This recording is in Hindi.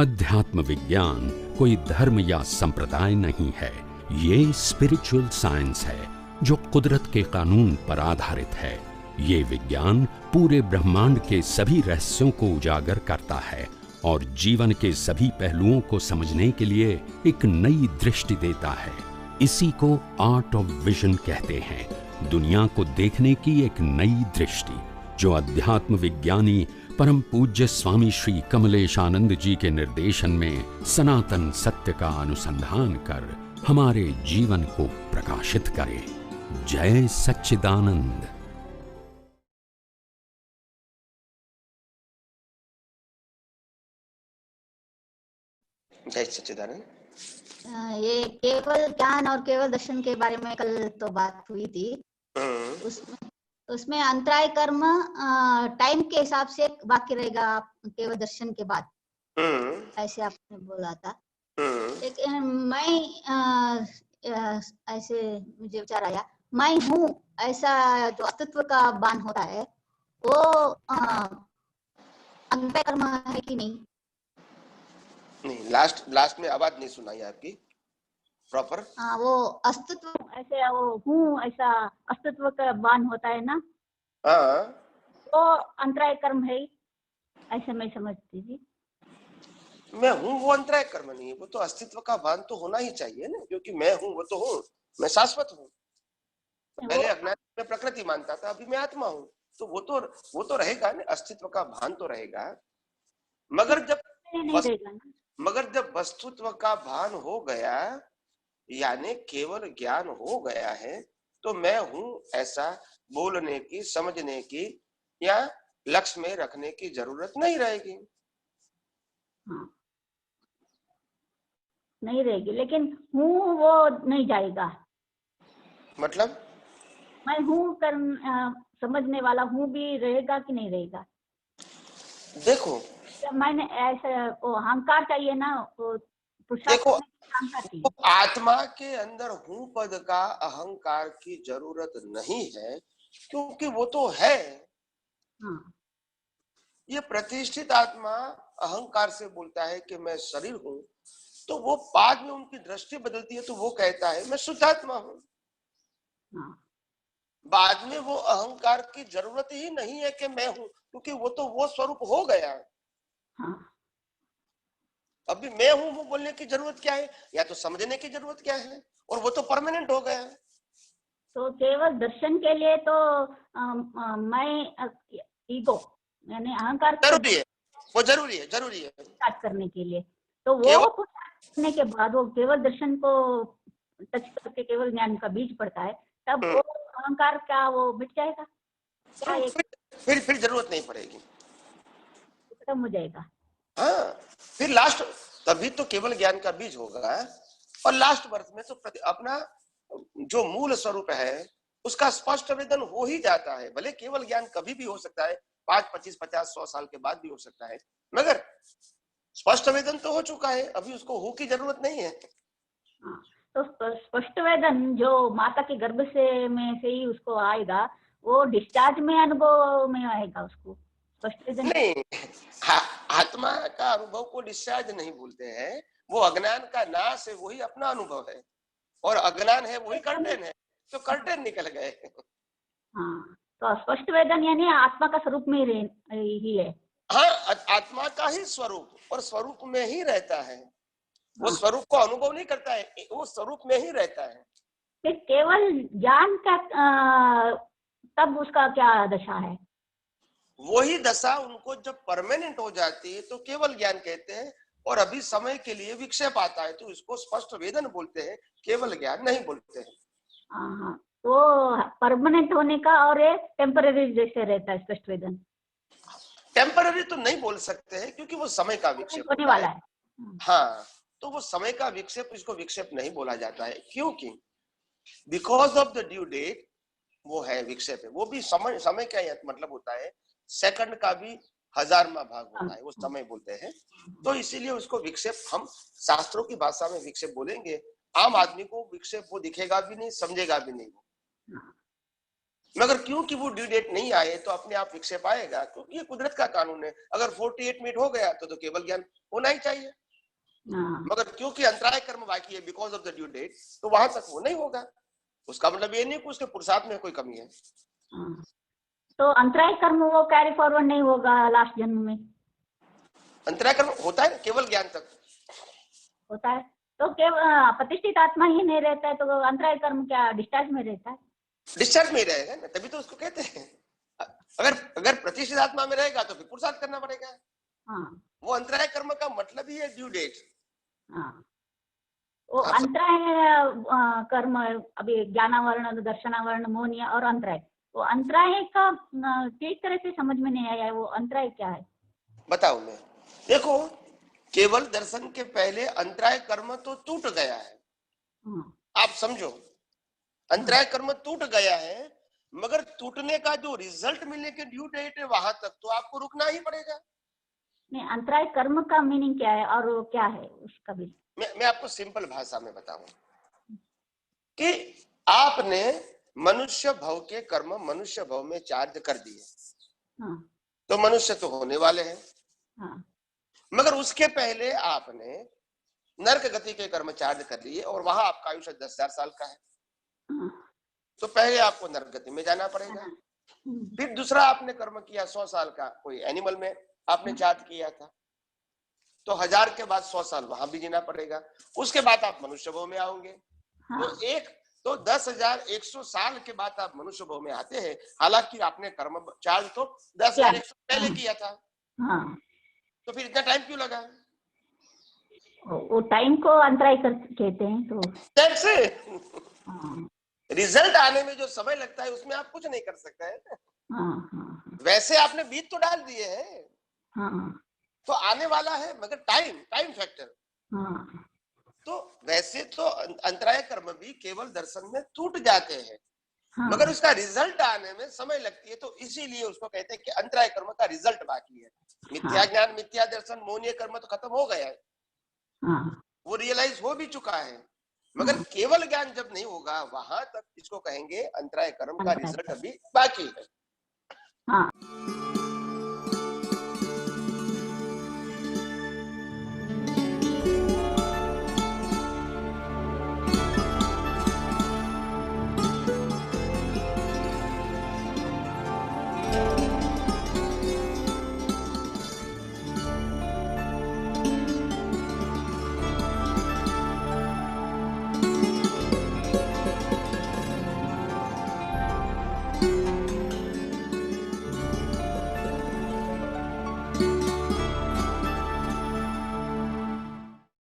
अध्यात्म विज्ञान कोई धर्म या संप्रदाय नहीं है, ये स्पिरिचुअल साइंस है जो कुदरत के कानून पर आधारित है। ये विज्ञान पूरे ब्रह्मांड के सभी रहस्यों को उजागर करता है और जीवन के सभी पहलुओं को समझने के लिए एक नई दृष्टि देता है। इसी को आर्ट ऑफ विजन कहते हैं, दुनिया को देखने की एक नई दृष्टि, जो अध्यात्म विज्ञानी परम पूज्य स्वामी श्री कमलेशानंद जी के निर्देशन में सनातन सत्य का अनुसंधान कर हमारे जीवन को प्रकाशित करे। जय सच्चिदानंद। जय सच्चिदानंद। ये केवल ज्ञान और केवल दर्शन के बारे में कल तो बात हुई थी। उसमें अंतराय कर्म टाइम के हिसाब से बाकी रहेगा केवल दर्शन के बाद, ऐसे आपने बोला था। लेकिन मैं ऐसे मुझे विचार आया, मैं हूँ ऐसा जो अस्तित्व का भान होता है वो अंतराय कर्म है कि नहीं? नहीं, लास्ट में आवाज नहीं सुनाई आपकी प्रॉपर। वो अस्तित्व ऐसे वो हूँ ऐसा अस्तित्व का भान होता है ना, तो अंतराय कर्म है, ऐसे मैं समझती थी। मैं हूँ वो अंतराय कर्म नहीं है, वो तो अस्तित्व का भान तो होना ही चाहिए ना, क्योंकि मैं हूँ वो तो हूँ, मैं शाश्वत हूँ। पहले अज्ञान में प्रकृति मानता था, अभी मैं आत्मा हूँ, तो वो तो रहेगा ना, अस्तित्व का भान तो रहेगा। मगर जब वस्तुत्व का भान हो गया, यानी केवल ज्ञान हो गया है, तो मैं हूँ ऐसा बोलने की, समझने की या लक्ष्य में रखने की जरूरत नहीं रहेगी। नहीं रहेगी, लेकिन हूँ वो नहीं जाएगा। मतलब मैं हूँ समझने वाला हूँ भी रहेगा कि नहीं रहेगा? देखो, मैंने ऐसा वो अहंकार चाहिए ना, वो देखो, आत्मा के अंदर हूँ पद का अहंकार की जरूरत नहीं है, क्योंकि वो तो है। ये प्रतिष्ठित आत्मा अहंकार से बोलता है कि मैं शरीर हूँ, तो वो बाद में उनकी दृष्टि बदलती है तो वो कहता है मैं शुद्ध आत्मा हूँ। बाद में वो अहंकार की जरूरत ही नहीं है कि मैं हूँ, क्योंकि वो तो वो स्वरूप हो गया। अभी मैं हूँ वो बोलने की जरूरत क्या है, या तो समझने की जरूरत क्या है, और वो तो परमानेंट हो गया। तो केवल दर्शन के लिए तो मैं ईगो यानी अहंकार जरूरी है, वो जरूरी है स्टार्ट करने के लिए। तो वो कुछ करने के बाद वो केवल दर्शन को टच करके केवल ज्ञान का बीज पड़ता है, तब वो अहंकार का वो मिट जाएगा क्या? फिर जरूरत नहीं पड़ेगी, खत्म हो जाएगा। हाँ, फिर लास्ट तभी तो केवल ज्ञान का बीज होगा, और लास्ट वर्ष में तो अपना जो मूल स्वरूप है उसका स्पष्ट वेदन हो ही जाता है। भले केवल ज्ञान कभी भी हो सकता है, 5, 25, 50, 100 साल के बाद भी हो सकता है, मगर स्पष्ट वेदन तो हो चुका है, अभी उसको हो की जरूरत नहीं है। तो स्पष्ट वेदन जो माता के गर्भ से ही उसको आएगा, वो डिस्चार्ज में अनुभव में आएगा उसको स्पष्ट वेदन नहीं। आत्मा का अनुभव को डिस्चार्ज नहीं बोलते हैं, वो अज्ञान का नाश है, वही अपना अनुभव है, और अज्ञान है वही कर्टेन है, तो कर्टेन निकल गए। हाँ, तो स्पष्ट वेदन यानी आत्मा का स्वरूप में ही है। हाँ, आत्मा का ही स्वरूप, और स्वरूप में ही रहता है, वो स्वरूप को अनुभव नहीं करता है, वो स्वरूप में ही रहता है। फिर केवल ज्ञान का तब उसका क्या दशा है? वही दशा उनको जब परमानेंट हो जाती है तो केवल ज्ञान कहते हैं, और अभी समय के लिए विक्षेप आता है तो इसको स्पष्ट वेदन बोलते हैं, केवल ज्ञान नहीं बोलते हैं। हाँ, वो परमानेंट होने का और ये टेम्पररी जैसे रहता है स्पष्ट वेदन। टेम्पररी तो नहीं बोल सकते हैं, क्योंकि वो समय का विक्षेप होने वाला है। हाँ, तो वो समय का विक्षेप, इसको विक्षेप नहीं बोला जाता है, क्योंकि because of the due date वो है विक्षेप है। वो भी समय का मतलब होता है सेकंड का भी 1000वां भाग होता है, वो समय बोलते हैं, तो इसीलिए उसको विक्षेप हम शास्त्रों की भाषा में विक्षेप बोलेंगे। आम आदमी को विक्षेप वो दिखेगा भी नहीं, समझेगा भी नहीं। मगर क्योंकि वो ड्यू डेट नहीं आए तो अपने आप विक्षेप आएगा, क्योंकि ये कुदरत का कानून है। अगर 48 मिनट हो गया तो केवल ज्ञान होना ही चाहिए, मगर क्योंकि अंतराय कर्म बाकी है because of the due date, तो वहां तक वो नहीं होगा। उसका मतलब ये नहीं कि उसके पुरुषार्थ में कोई कमी है। तो अंतराय कर्म वो कैरी फॉरवर्ड नहीं होगा लास्ट जन्म में? अंतराय कर्म होता है केवल ज्ञान तक होता है, तो केवल प्रतिष्ठित आत्मा ही नहीं रहता है, तो अंतराय कर्म क्या डिस्चार्ज में रहता है? डिस्चार्ज में ही रहेगा ना, तभी तो उसको कहते हैं। अगर प्रतिष्ठित आत्मा में रहेगा तो फिर पुरुषार्थ करना पड़ेगा। वो अंतराय कर्म का मतलब ही है ड्यू डेट। वो अंतराय कर्म अभी ज्ञानावरण, दर्शनावरण, मौन और अंतराय, वो अंतराय का ठीक तरह से समझ में नहीं आया है, वो अंतराय क्या है बताओ मैं। देखो, केवल दर्शन के पहले अंतराय कर्म तो टूट गया है, आप समझो। अंतराय कर्म टूट गया है, मगर टूटने का जो रिजल्ट मिलने के ड्यू डेट है वहां तक तो आपको रुकना ही पड़ेगा। नहीं, अंतराय कर्म का मीनिंग क्या है और वो क्या है उसका भी? मैं आपको सिंपल भाषा में बताऊं कि आपने मनुष्य भव के कर्म मनुष्य भव में चार्ज कर दिए, तो मनुष्य तो होने वाले हैं। मगर उसके पहले आपने नरक गति के कर्म चार्ज कर लिए और वहां आपका आयुष्य 10,000 साल का है, तो पहले आपको नरक गति में जाना पड़ेगा। फिर दूसरा आपने कर्म किया 100 साल का, कोई एनिमल में आपने चार्ज किया था, तो 1000 के बाद 100 साल वहां भी जीना पड़ेगा। उसके बाद आप मनुष्य भव में आओगे, तो 10,100 साल के बाद आप मनुष्य भव में आते हैं। हालांकि आपने कर्म चार्ज तो 10,100 पहले किया था, तो फिर इतना टाइम क्यों लगा? वो टाइम को अंतराय कहते हैं। तो रिजल्ट आने में जो समय लगता है उसमें आप कुछ नहीं कर सकते हैं। वैसे आपने बीज तो डाल दिए हैं, तो आने वाला है, मगर टाइम फैक्टर। तो वैसे तो अंतराय कर्म भी केवल दर्शन में टूट जाते हैं, मगर उसका रिजल्ट आने में समय लगती है, तो इसीलिए उसको कहते हैं कि अंतराय कर्म का रिजल्ट बाकी है। मिथ्या ज्ञान, मिथ्या दर्शन, मौनीय कर्म तो खत्म हो गया है, वो रियलाइज हो भी चुका है, मगर केवल ज्ञान जब नहीं होगा वहां तक इसको कहेंगे अंतराय कर्म का रिजल्ट अभी बाकी है।